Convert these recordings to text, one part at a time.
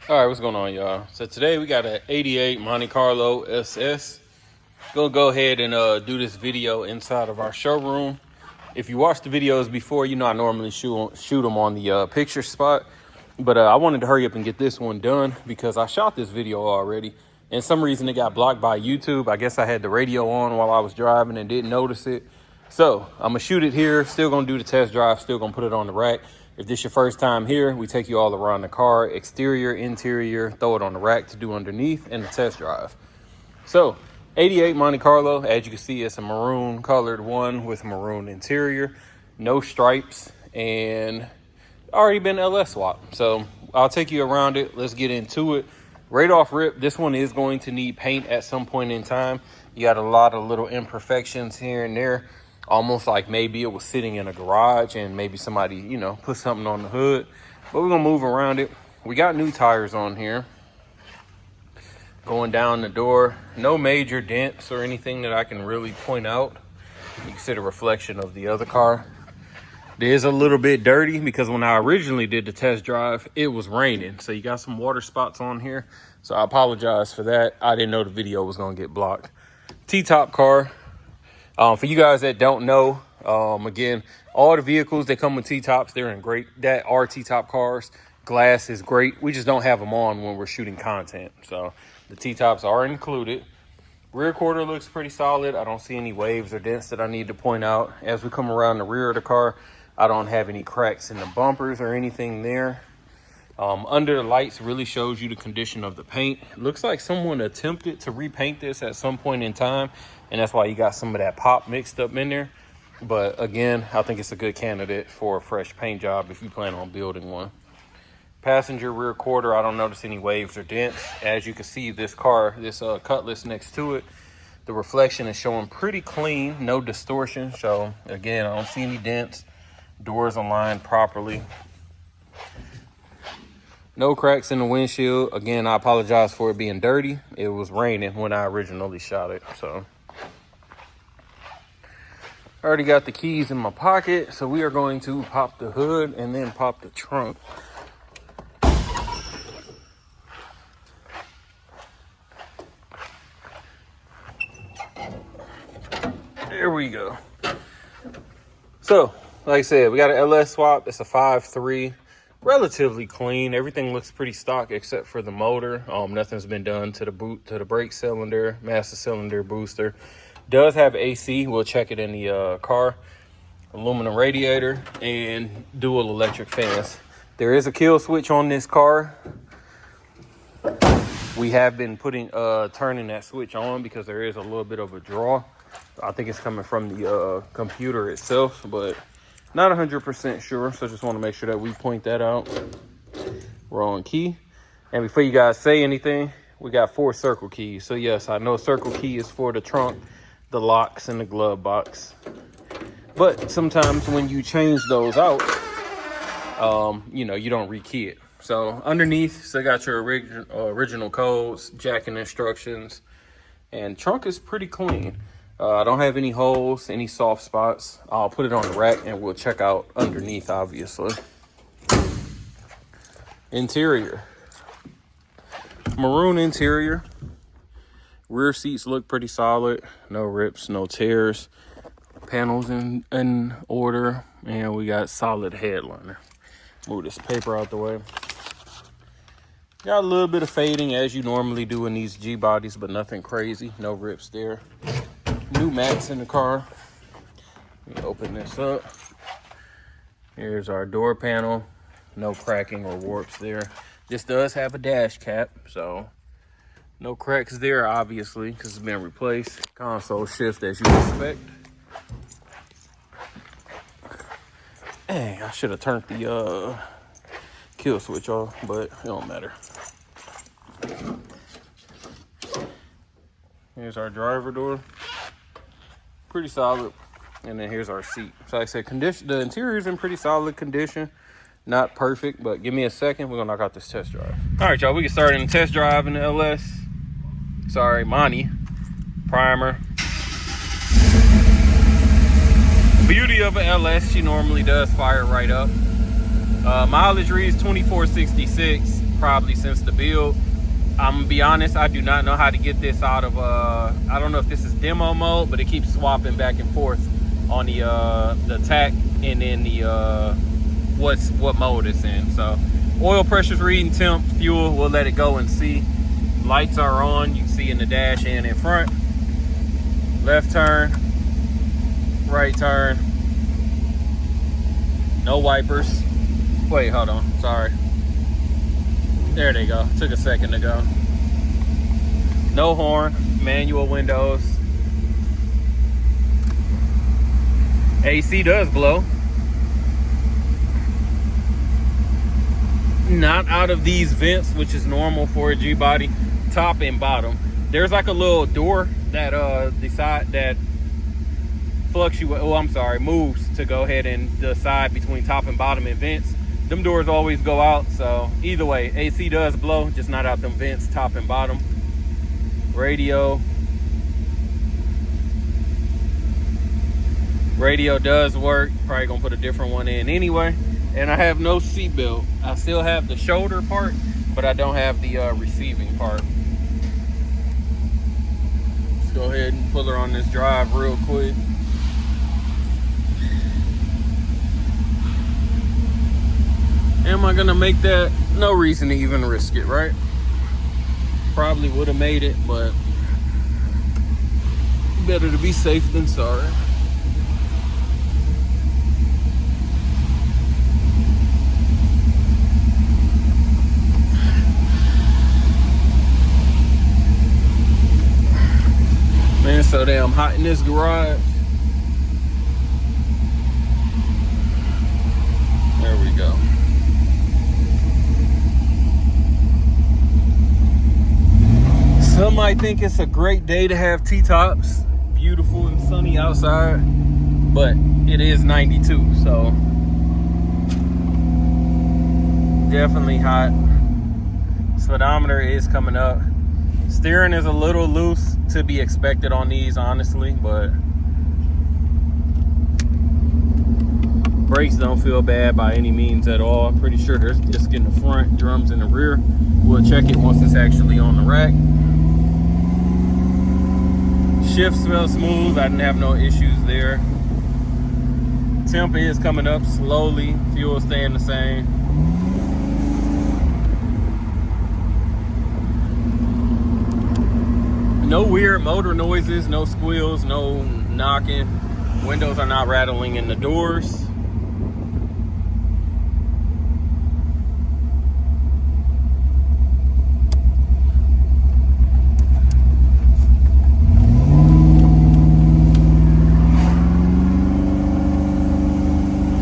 All right, what's going on, y'all? So today we got an 88 Monte Carlo SS. Gonna go ahead and do this video inside of our showroom. If you watched the videos before, you know I normally shoot them on the picture spot. But I wanted to hurry up and get this one done because I shot this video already. And some reason it got blocked by YouTube. I guess I had the radio on while I was driving and didn't notice it. So I'm gonna shoot it here. Still gonna do the test drive. Still gonna put it on the rack. If this is your first time here, we take you all around the car, exterior, interior, throw it on the rack to do underneath and the test drive. So 88 Monte Carlo, as you can see, it's a maroon colored one with maroon interior, no stripes, and already been LS swapped. So I'll take you around it. Let's get into it. Right off rip, this one is going to need paint at some point in time. You got a lot of little imperfections here and there, almost like maybe it was sitting in a garage and maybe somebody, you know, put something on the hood. But we're gonna move around it. We got new tires on here. Going down the door, no major dents or anything that I can really point out. You can see the reflection of the other car. It is a little bit dirty because when I originally did the test drive, it was raining. So you got some water spots on here. So I apologize for that. I didn't know the video was gonna get blocked. T-top car. For you guys that don't know, again, all the vehicles that come with T-tops, they're in great, that are T-top cars. Glass is great. We just don't have them on when we're shooting content. So the T-tops are included. Rear quarter looks pretty solid. I don't see any waves or dents that I need to point out. As we come around the rear of the car, I don't have any cracks in the bumpers or anything there. Under the lights really shows you the condition of the paint. It looks like someone attempted to repaint this at some point in time, and that's why you got some of that pop mixed up in there. But again, I think it's a good candidate for a fresh paint job if you plan on building one. Passenger rear quarter, I don't notice any waves or dents. As you can see, this car, this Cutlass next to it, the reflection is showing pretty clean, no distortion. So again, I don't see any dents. Doors aligned properly. No cracks in the windshield. Again, I apologize for it being dirty. It was raining when I originally shot it, so. I already got the keys in my pocket, so we are going to pop the hood and then pop the trunk. There we go. So, like I said, we got an LS swap. It's a 5.3. Relatively clean. Everything looks pretty stock except for the motor. Nothing's been done to the brake cylinder, master cylinder, booster. Does have AC. We'll check it in the car. Aluminum radiator and dual electric fans. There is a kill switch on this car. We have been turning that switch on because there is a little bit of a draw. I think it's coming from the computer itself, but not 100% sure, so just want to make sure that we point that out. We're on key. And before you guys say anything, we got 4 circle keys. So yes, I know circle key is for the trunk, the locks, and the glove box. But sometimes when you change those out, you know, you don't rekey it. So underneath, so got your original codes, jacking instructions, and trunk is pretty clean. I don't have any holes, any soft spots. I'll put it on the rack and we'll check out underneath, obviously. Interior. Maroon interior. Rear seats look pretty solid. No rips, no tears. Panels in order. And we got solid headliner. Move this paper out the way. Got a little bit of fading as you normally do in these G bodies, but nothing crazy. No rips there. New mats in the car. Let me open this up. Here's our door panel. No cracking or warps there. This does have a dash cap, so no cracks there, obviously, because it's been replaced. Console shift as you expect. Dang, I should have turned the kill switch off, but it don't matter. Here's our driver door. Pretty solid. And then here's our seat. So like I said, the interior is in pretty solid condition. Not perfect, but give me a second. We're gonna knock out this test drive. All right, y'all, we can start in the test drive in the LS. Sorry, Monty. Primer. Beauty of an LS, she normally does fire right up. Mileage reads 2466. probably since the build. I'm gonna be honest, I do not know how to get this out of I don't know if this is demo mode, but it keeps swapping back and forth on the tack and then the what mode it's in. So oil pressure's reading, temp, fuel, we'll let it go and see. Lights are on, you can see in the dash and in front. Left turn, right turn. No wipers. Wait, hold on, sorry. There they go, took a second to go. No horn, manual windows. AC does blow. Not out of these vents, which is normal for a G-body, top and bottom. There's like a little door that moves to go ahead and decide between top and bottom and vents. Them doors always go out, so either way, AC does blow, just not out them vents, top and bottom. Radio does work. Probably gonna put a different one in anyway. And I have no seatbelt. I still have the shoulder part, but I don't have the receiving part. Let's go ahead and pull her on this drive real quick. Am I gonna make that? No reason to even risk it, right? Probably would have made it, but better to be safe than sorry. Man, so damn hot in this garage. There we go. Some might think it's a great day to have T-tops. Beautiful and sunny outside, but it is 92, so definitely hot. Speedometer is coming up. Steering is a little loose, to be expected on these, honestly, but brakes don't feel bad by any means at all. I'm pretty sure there's disc in the front, drums in the rear. We'll check it once it's actually on the rack. Shift smells smooth. I didn't have no issues there. Temp is coming up slowly. Fuel staying the same. No weird motor noises, no squeals, no knocking. Windows are not rattling in the doors.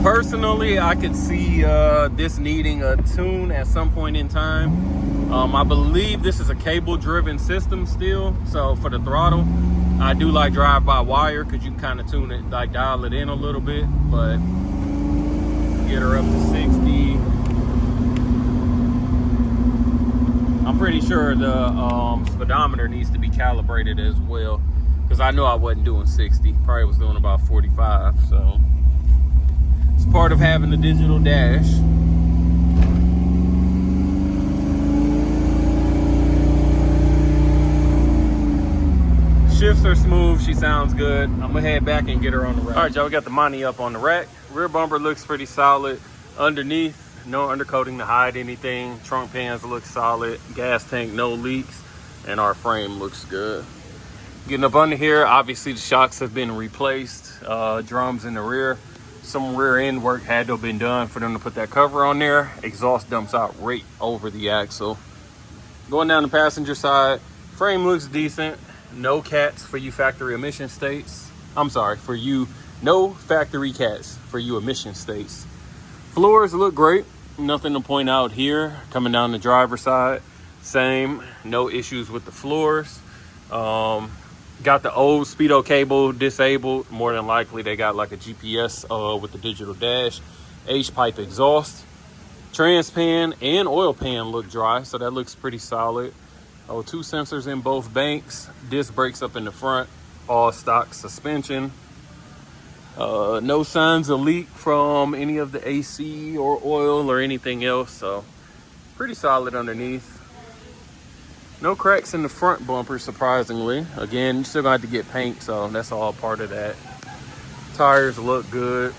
Personally, I could see this needing a tune at some point in time. I believe this is a cable-driven system still, so for the throttle, I do like drive-by-wire because you can kind of tune it, like dial it in a little bit, but get her up to 60. I'm pretty sure the speedometer needs to be calibrated as well, because I know I wasn't doing 60, probably was doing about 45, so it's part of having the digital dash. Shifts are smooth, she sounds good. I'm gonna head back and get her on the rack. All right, y'all, we got the Monte up on the rack. Rear bumper looks pretty solid. Underneath, no undercoating to hide anything. Trunk pans look solid. Gas tank, no leaks. And our frame looks good. Getting up under here, obviously the shocks have been replaced. Drums in the rear. Some rear end work had to have been done for them to put that cover on there. Exhaust dumps out right over the axle. Going down the passenger side, frame looks decent. No cats for you factory emission states. I'm sorry, for you, no factory cats for you emission states. Floors look great. Nothing to point out here. Coming down the driver's side, same. No issues with the floors. Got the old Speedo cable disabled. More than likely they got like a GPS with the digital dash. H-pipe exhaust. Trans pan and oil pan look dry, so that looks pretty solid. Oh, 2 sensors in both banks. Disc brakes up in the front. All stock suspension. No signs of leak from any of the AC or oil or anything else. So Pretty solid underneath. No cracks in the front bumper, surprisingly. Again, you still gonna have to get paint, so that's all part of that. Tires look good.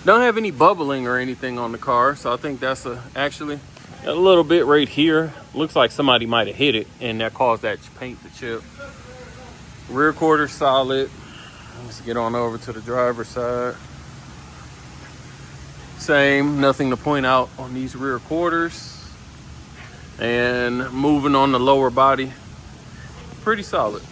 Don't have any bubbling or anything on the car, so I think that's actually a little bit right here. Looks like somebody might have hit it, and that caused that paint to chip. Rear quarter solid. Let's get on over to the driver's side. Same, nothing to point out on these rear quarters. And moving on the lower body, pretty solid.